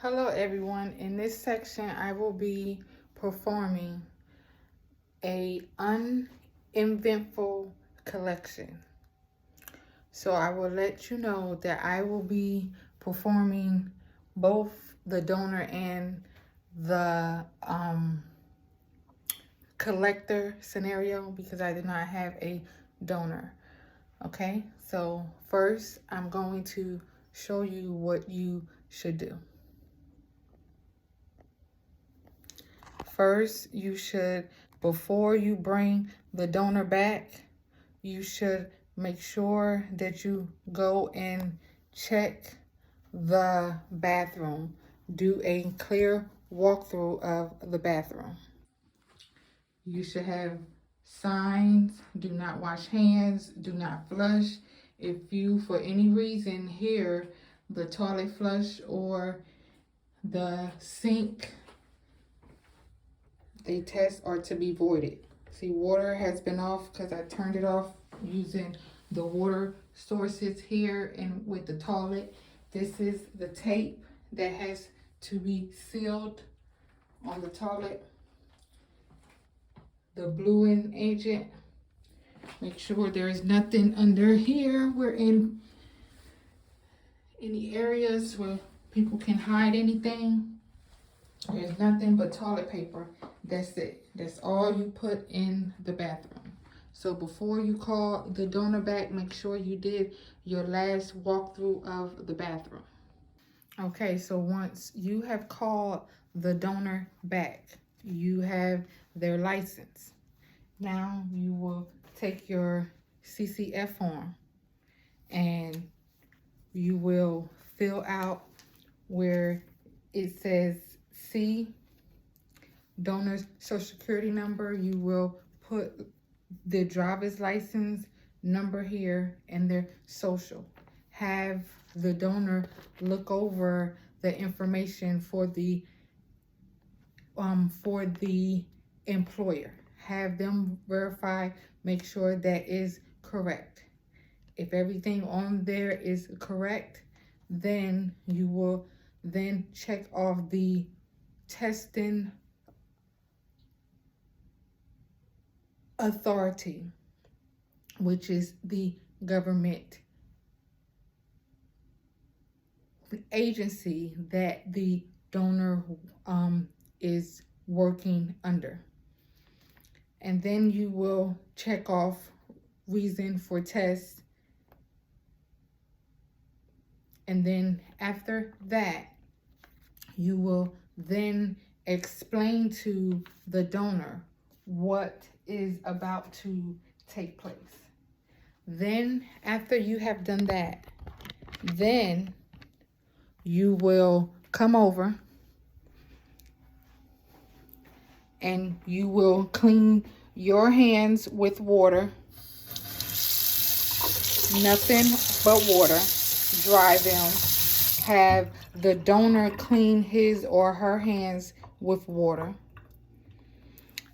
Hello everyone. In this section, I will be performing a uneventful collection. So I will let you know that I will be performing both the donor and the collector scenario because I did not have a donor. Okay, so first I'm going to show you what you should do. First, you should, before you bring the donor back, you should make sure that you go and check the bathroom. Do a clear walkthrough of the bathroom. You should have signs: do not wash hands, do not flush. If you, for any reason, hear the toilet flush or the sink, they test are to be voided. See, water has been off because I turned it off using the water sources here and with the toilet. This is the tape that has to be sealed on the toilet. The bluing agent. Make sure there is nothing under here. We're in any areas where people can hide anything. There's nothing but toilet paper. That's it. That's all you put in the bathroom. So before you call the donor back, make sure you did your last walkthrough of the bathroom. Okay, so once you have called the donor back, you have their license. Now you will take your CCF form and you will fill out where it says C, donor's social security number. You will put the driver's license number here and their social. Have the donor look over the information for the employer. Have them verify, make sure that is correct. If everything on there is correct, then you will then check off the testing authority, which is the government agency that the donor is working under. And then you will check off reason for test. And then after that, you will then explain to the donor what is about to take place. Then after you have done that, then you will come over and you will clean your hands with water. Nothing but water. Dry them. Have the donor clean his or her hands with water.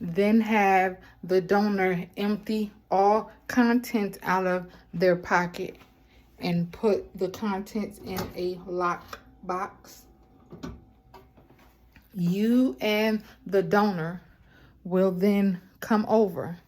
Then have the donor empty all contents out of their pocket and put the contents in a locked box. You and the donor will then come over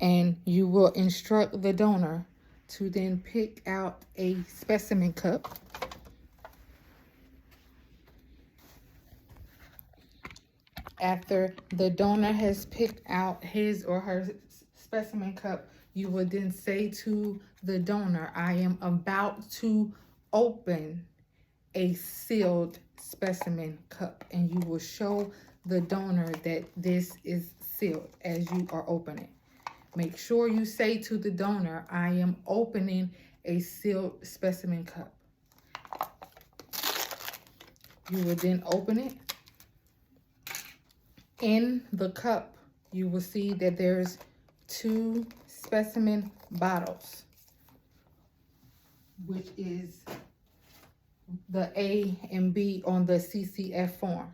and you will instruct the donor to then pick out a specimen cup. After the donor has picked out his or her specimen cup, you will then say to the donor, I am about to open a sealed specimen cup, and you will show the donor that this is sealed as you are opening. Make sure you say to the donor, I am opening a sealed specimen cup. You will then open it. In the cup, you will see that there's 2 specimen bottles, which is the A and B on the CCF form.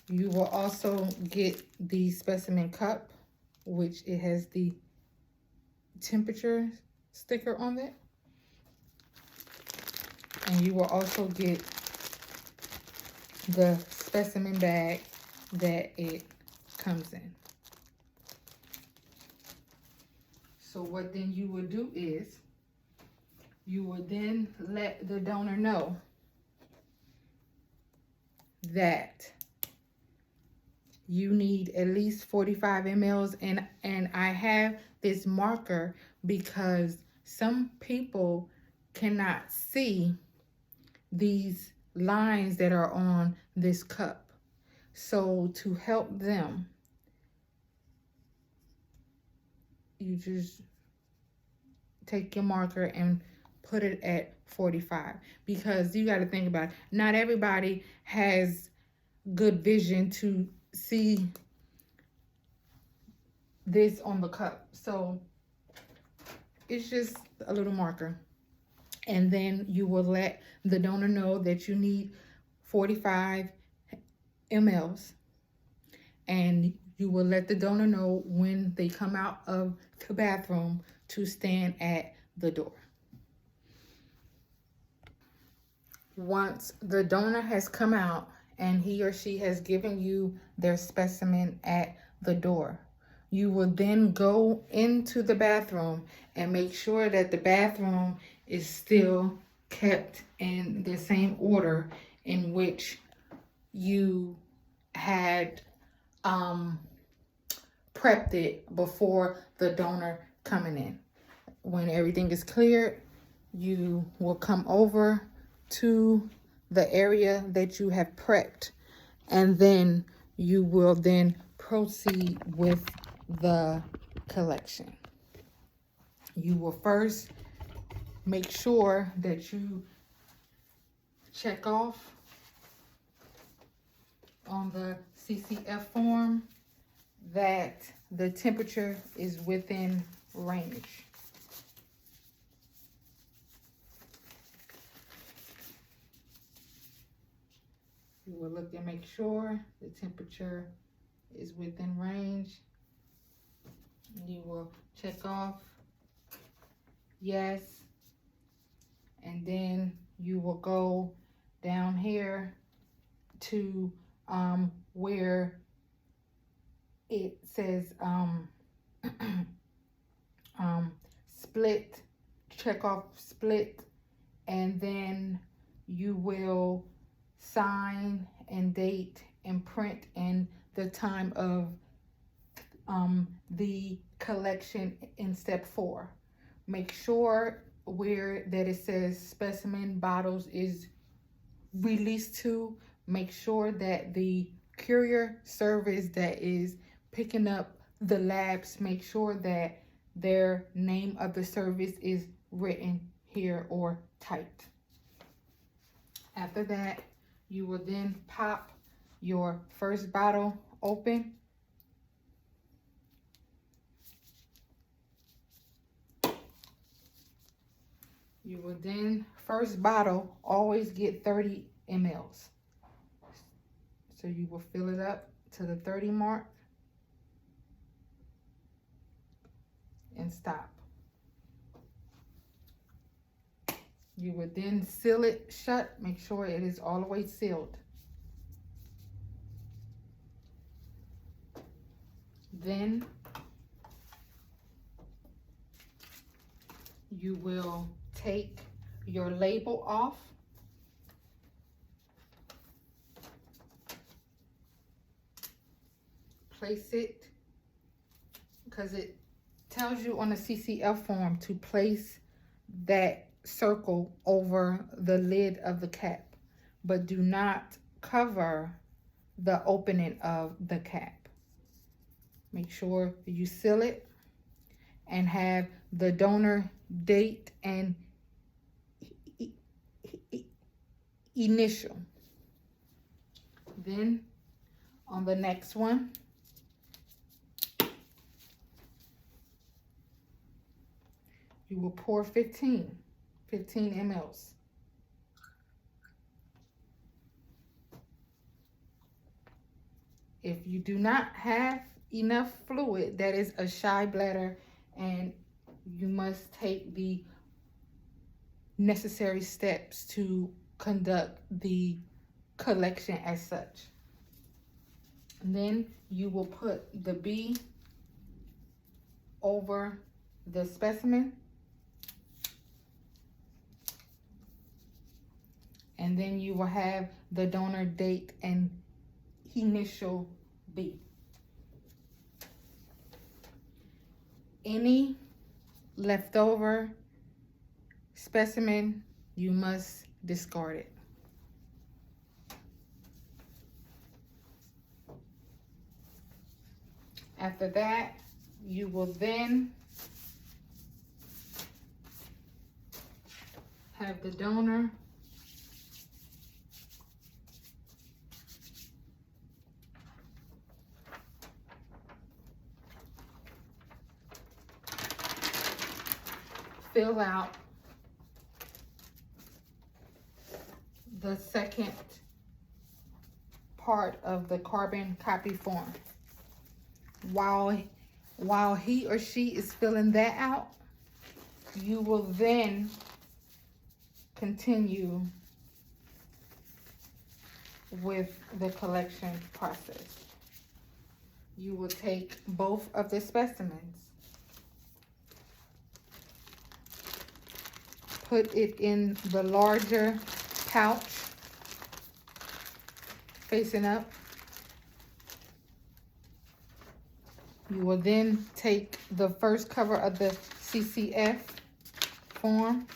You will also get the specimen cup, which it has the temperature sticker on it. And you will also get the specimen bag that it comes in. So what then you will do is you will then let the donor know that you need at least 45 mLs, and I have this marker because some people cannot see these lines that are on this cup. So to help them, you just take your marker and put it at 45, because you got to think about it. Not everybody has good vision to see this on the cup. So it's just a little marker. And then you will let the donor know that you need 45 mLs. And you will let the donor know when they come out of the bathroom to stand at the door. Once the donor has come out and he or she has given you their specimen at the door, you will then go into the bathroom and make sure that the bathroom is still kept in the same order in which you had prepped it before the donor coming in. When everything is cleared, you will come over to the area that you have prepped, and then you will then proceed with the collection. You will first make sure that you check off on the CCF form that the temperature is within range. You will look and make sure the temperature is within range. You will check off yes, and then you will go down here to where it says split, check off split, and then you will sign and date and print in the time of the collection in step 4. Make sure where that it says specimen bottles is released to, make sure that the courier service that is picking up the labs, make sure that their name of the service is written here or typed. After that, you will then pop your first bottle open. You will then, first bottle, always get 30 mLs. So you will fill it up to the 30 mark and stop. You would then seal it shut. Make sure it is all the way sealed. Then you will take your label off. Place it, because it tells you on the CCF form to place that circle over the lid of the cap, but do not cover the opening of the cap. Make sure you seal it and have the donor date and initial. Then on the next one, you will pour 15 mLs. If you do not have enough fluid, that is a shy bladder, and you must take the necessary steps to conduct the collection as such. And then you will put the B over the specimen, and then you will have the donor date and initial B. Any leftover specimen, you must discard it. After that, you will then have the donor fill out the second part of the carbon copy form. While he or she is filling that out, you will then continue with the collection process. You will take both of the specimens, put it in the larger pouch facing up. You will then take the first cover of the CCF form,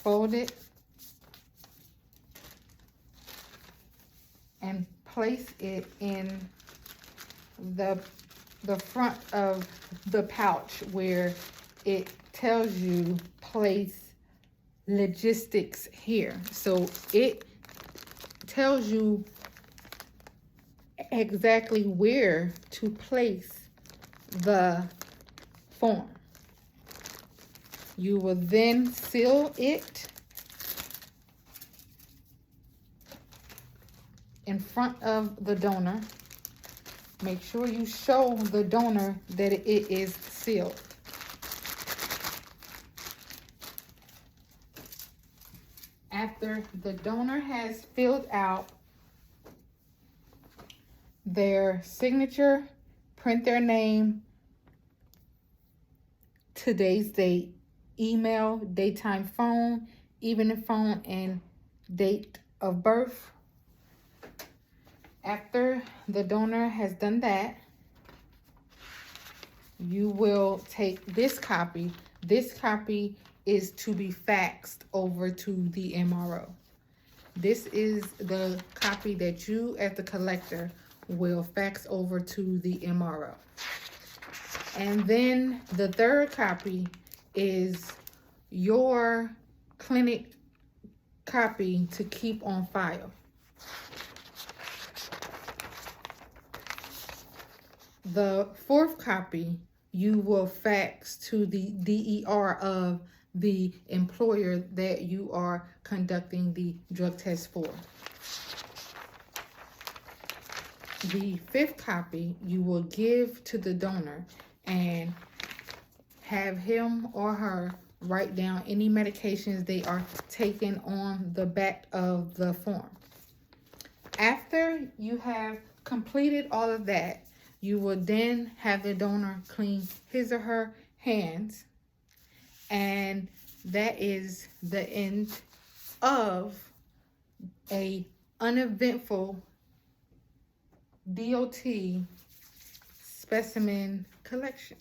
fold it, and place it in the front of the pouch where it tells you place logistics here. So it tells you exactly where to place the form. You will then seal it in front of the donor. Make sure you show the donor that it is sealed. After the donor has filled out their signature, print their name, today's date, email, daytime phone, evening phone, and date of birth. After the donor has done that, you will take this copy. This copy is to be faxed over to the MRO. This is the copy that you, as the collector, will fax over to the MRO. And then the third copy is your clinic copy to keep on file. The fourth copy you will fax to the DER of the employer that you are conducting the drug test for. The fifth copy you will give to the donor and have him or her write down any medications they are taking on the back of the form. After you have completed all of that, you will then have the donor clean his or her hands, and that is the end of a uneventful DOT specimen collection.